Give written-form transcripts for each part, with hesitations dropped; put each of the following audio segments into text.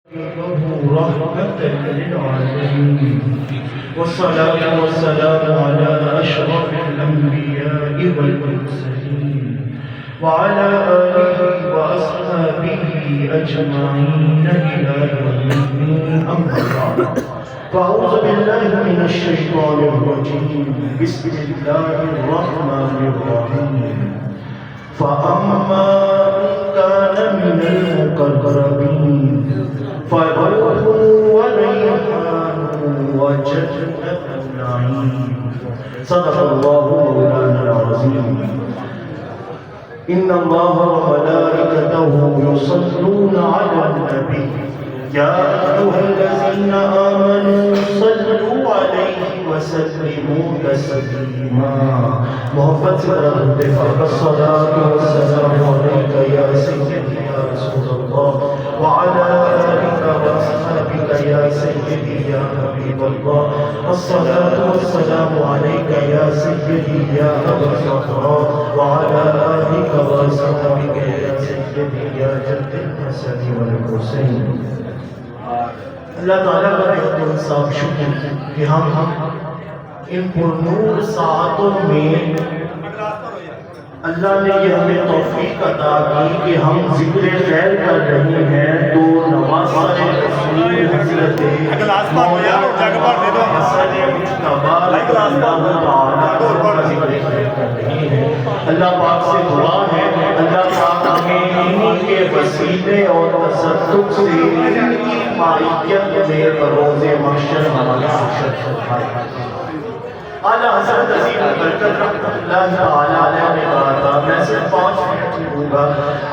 رحمة للعالمين والصلاة والسلام على أشرف الأنبياء والمرسلين وعلى آله وأصحابه أجمعين إلى يوم الدين أما بعد فأعوذ بالله من الشيطان الرجيم بسم الله الرحمن الرحيم فأما كان من المقربين فروح وريحان وجنة نعيم صدق الله مولانا العظيم إن الله وملائكته يصلون على النبي يا أيها الذين آمنوا صلوا عليه وسلموا تسليما محبت سے الصلاة والسلام عليك يا سيدي يا رسول الله وعلى آلك وأصحابك يا سيدي يا حبيب الله الصلاة والسلام عليك يا سيدي يا أبا الزهراء وعلى آلك وأصحابك يا سيدي يا جد الحسن والحسين اللہ تعالیٰ کا بہت انصاف شکر کہ ہم ان پرنور ساعتوں میں اللہ نے یہ ہمیں توفیق عطا کی کہ ہم ذکر خیر کر رہے ہیں تو نوازش رسول حضرت مولانا حسن مجتبی رضی اللہ تعالیٰ کا ذکر خیر کر رہے ہیں۔ اللہ پاک سے دعا ہے اللہ پاک ہمیں انہی کے وسیلے اور تصدق سے ان کی معیت میں بروز محشر ہمارا حشر فرمائے۔ اعلیٰ حضرت عظیم برکت رحمت اللہ تعالیٰ علیہ نے کہا تھا، میں صرف 5 منٹ لوں گا۔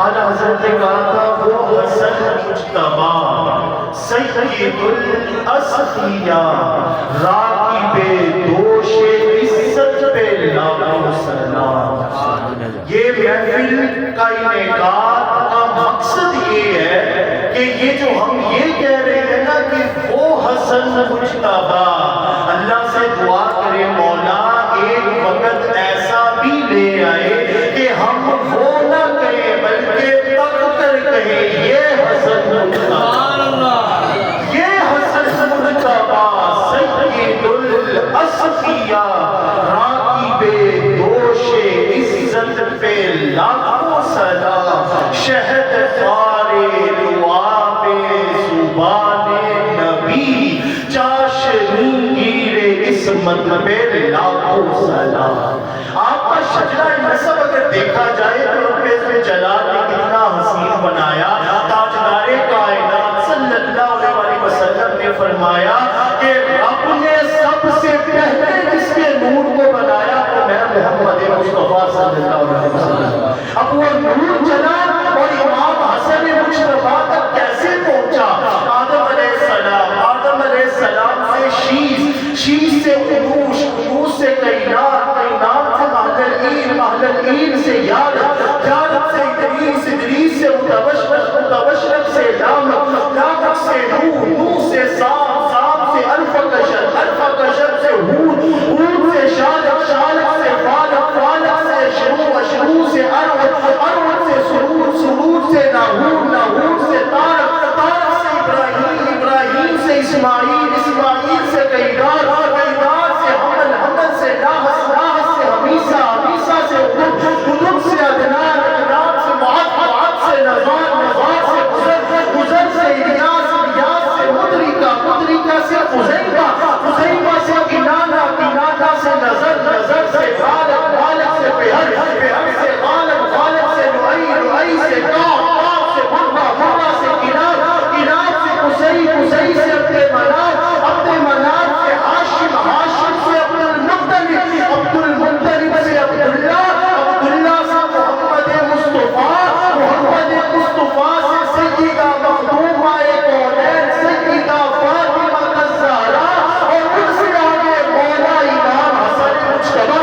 اعلیٰ حضرت نے کہا تھا وہ حسن مجتبی سید الاصفیاء راکب دوش عزت پہ لاکھوں سلام۔ یہ محفل کا انعقاد کا مقصد یہ ہے کہ یہ جو ہم یہ کہہ رہے ہیں نا کہ وہ حسن مجتبی، اللہ سے دعا کرے مولا ایک وقت ایسا بھی لے آئے کہ ہم وہ نہ کہیں بلکہ تک کر کہیں یہ حسن مجتبی، یہ حسن مجتبی سید الاصفیاء راکب دوش عزت پہ لاکھوں سلام، شہد خار لعاب زبان نبی، چاشنی گیر عصمت پہ لاکھوں سلام۔ آپ کا شجرہ نسب اگر دیکھا جائے تو رب جلال نے کتنا حسین بنایا۔ تاجدار کائنات صلی اللہ علیہ وسلم نے فرمایا کہ رب نے سب سے پہلے جس کے نور کو بنایا وہ میں محمد مصطفیٰ صلی اللہ علیہ وسلم۔ اب وہ نور چلا اور امام حسن مجتبی تک کیسے پہنچا؟ آدم علیہ السلام سے شیش سے عروش سے کائنات سے مہلل سے یاد سے ادریس سے متبشر سے لامک سے نوح سے سام سے الف کشر سے ہود سے شالق سے فالق سے شروع سے اروت سے سرور سے ناہور سے تارق سے ابراہیم سے اسماعیل سے کائنات سے حمل سے ناحس سے حمیسہ سے قدر سے عدنان سے معاد سے نظار سے گزر سے الیاس سے مدرکہ سے خزیمہ سے کنانہ سے نظر سے غالب سے پہر سے غالب سے لعی سے کاف سے مرہ سے کناب سے قصی سے عبد مناف سے ہاشم سے عبد المطلب سے عبداللہ سے محمد مصطفیٰ سے سیدہ مخدومہ کونین سیدہ فاطمہ الزہرا اور ان سے آگے مولا امام حسن مجتبی۔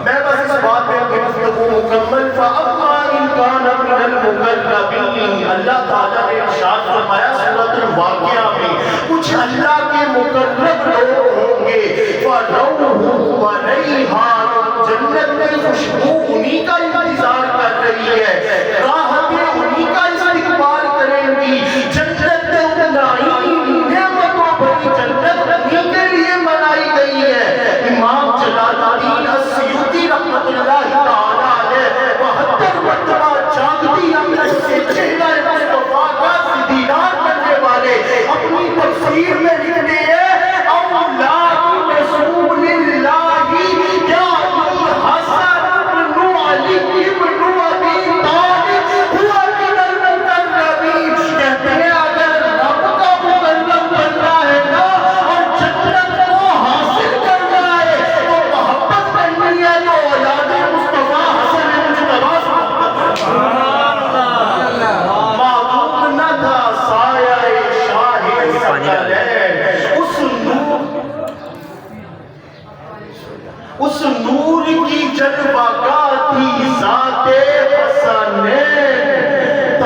میں بس اس بات میں گفتگو مکمل فَأَمَّا إِنْ كَانَ مِنَ الْمُقَرَّبِينَ، اللہ تعالیٰ نے ارشاد فرمایا سورۃ الواقعہ میں کچھ اللہ کے مقرب لوگ ہوں گے، فَرَوْحٌ وَرَيْحَانٌ، جنت میں خوشبو انہی کا انتظار کر رہی ہے، راحت انہی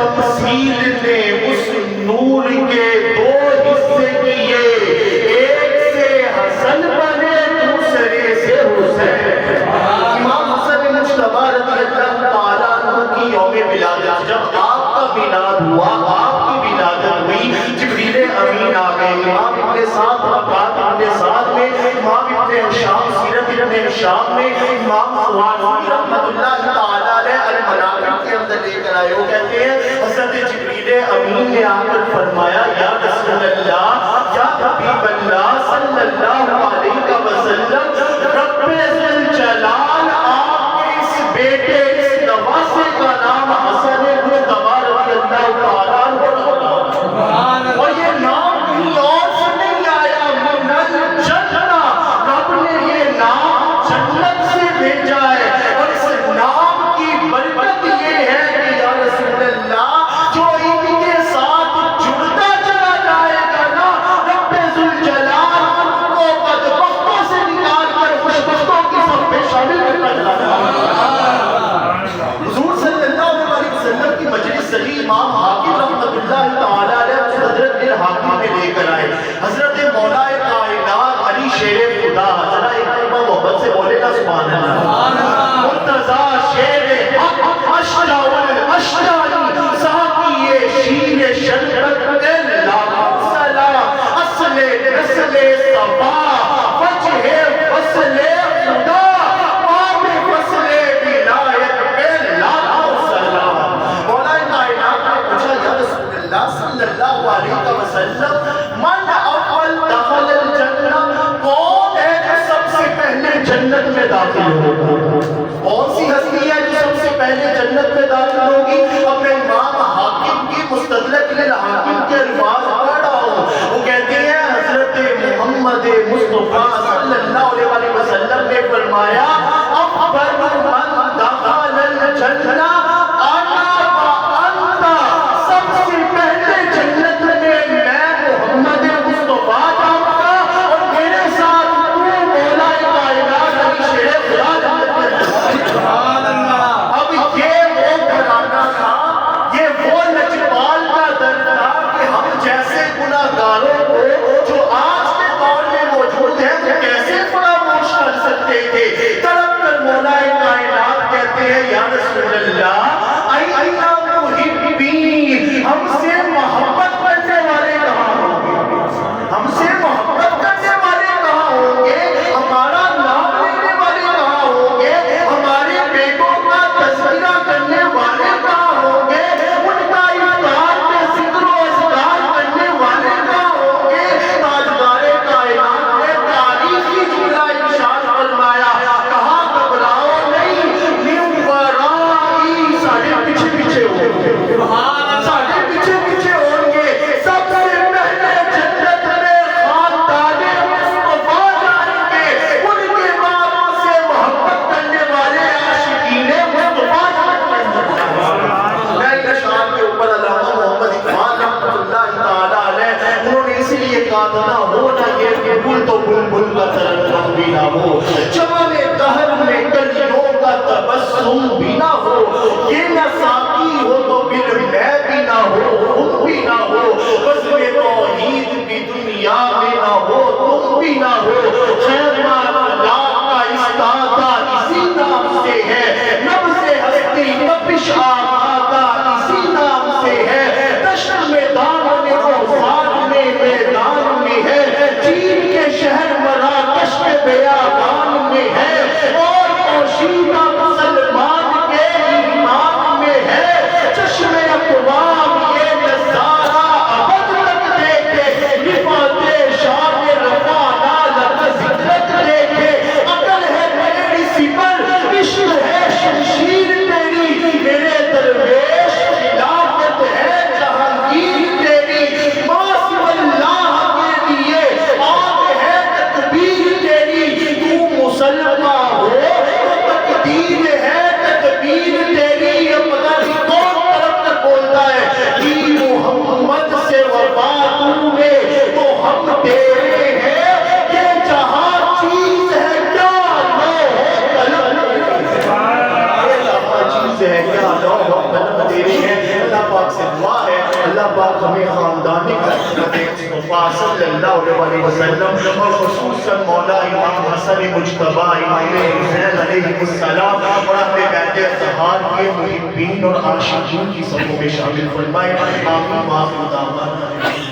تمثیل نے اس نور کے دو حصے کیے، ایک سے حسن بنے دوسرے سے حسین۔ امام حسن مجتبی رضی اللہ تعالیٰ عنہ کی یوم ولادت، جب آپ کا میلاد ہوا، آپ کی ولادت ہوئی، جبریل امین آ گئے۔ امام ابن سعد طبقات ابن سعد میں، امام ابن ہشام سیرت ابن ہشام میں، امام سوانی رحمۃ اللہ تعالیٰ علیہ المناقب کے اندر لے کر آئے۔ وہ کہتے ہیں حضرت جبریل امین نے آ کر فرمایا یا رسول اللہ، یا حبیب اللہ صلی اللہ علیہ وسلم، رب ذوالجلال آپ کے اس بیٹے اس نواسے کا نام حسن مجتبی رضی اللہ تعالیٰ عنہ، اور یہ نام کہیں اور سے نہیں آیا، من الجنہ، رب نے یہ نام جنت سے بھیجا ہے، اور اس نام کی برکت یہ ہے کہ یا رسول اللہ جو ان کے ساتھ جڑتا چلا جائے گا نا، رب ذوالجلال ان کو بدبختوں سے نکال کر خوشبختوں کی صف میں شامل کرتا چلا جائے گا۔ حضور صلی اللہ علیہ وسلم کی مجلس صحیح امام حاکم رحمۃ اللہ تعالیٰ علیہ مستدرک الحاکم میں لے کر آئے۔ حضرت مولا کائنات علی شیر خدا، ذرا ایک مرتبہ محبت سے بولے گا سبحان اللہ، مرتضیٰ شیر حق اشجع الاشجع ساقی شیر شربت لاکھ سلام، اصل نسل صفا وجہ فصل خدا، باب فصل ولایت پہ لاکھ سلام۔ مولا کائنات نے پوچھا یا رسول اللہ صلی اللہ علیہ وسلم، من اول دخل الجنہ، کون ہے جو سب سے پہلے جنت میں داخل ہوگا؟ کون سی ہستی ہے جو سب سے پہلے جنت میں داخل ہوگی؟ اب میں امام حاکم کی مستدرک الحاکم کے الفاظ پڑھ رہا ہوں۔ وہ کہتے ہیں حضرت محمد مصطفیٰ صلی اللہ علیہ وسلم نے فرمایا اکبر من دخل الجنہ انا وانت، سب سے پہلے جنت میں محمد مصطفیٰ جاؤں گا اور میرے ساتھ تو مولا کائنات علی شیر خدا جنت میں۔ سبحان اللہ۔ اب یہ وہ گھرانہ تھا، یہ وہ لجپال کا در تھا کہ ہم جیسے گناہگاروں کو جو آج کے دور میں موجود ہیں وہ کیسے فراموش کر سکتے تھے؟ تڑپ کر مولا کائنات کہتے ہیں یا رسول اللہ اینا محبین، ہم سے محبت کرنے والے کہاں ہوں گے؟ ہم سے محبت کرنے والے کہاں ہوں گے؟ ہمارا نام لینے والے کہاں ہوں گے؟ ہمارے بیٹوں کا تذکرہ کرنے والے کہاں ہوں گے؟ ان کا افطار میں ذکر و اذکار کرنے والے کہاں ہوں گے؟ تاجدار کائنات نے تاریخی جملہ ارشاد فرمایا، کہا گھبراؤ نہیں، من ورائی، ساڑھے پیچھے پیچھے ہوں گے، ساڑھے پیچھے پیچھے ہوں گے۔ سب سے پہلے جنت میں خاندان مصطفیٰ جائیں گے، ان کے بعد سے محبت کرنے والے عاشقین مصطفیٰ جائیں گے۔ میں اشعار کے اوپر علامہ محمد اقبال رحمۃ اللہ تعالیٰ علیہ، انہوں نے اسی لیے کہا تھا نہ ہونا یہ کہ بل تو بلبل کا ترنم بھی نہ ہو، چمن دہر میں کلیوں کا تبسم بھی نہ ہو، یہ نہ ساقی ہو تو پھر میں بھی نہ ہو، تم بھی نہ ہو، بزم توحید بھی دنیا میں نہ ہو، تم بھی نہ ہو، خیر اللہ کا استادہ اسی نام سے ہے، نبض ہستی تپش آقا کا اسی نام سے ہے، دشت میدان میں اوساد میں میدان میں ہے، چین کے شہر مراکش کے بیابان میں ہے، اور پوشیدہ مسلمان کے ایمان میں ہے، چشم اقوام یہ نظارہ ابد تک دیکھے، رفعت شان رفعنا لک حضرت مصطفیٰ صلی اللہ علیہ وسلم اور خصوصاً مولا امام حسن مجتبی امام حسین علیہ السلام اور اپنے بیت اطہار کے محبین اور عاشقین کی صفوں میں شامل فرمائے. آمین.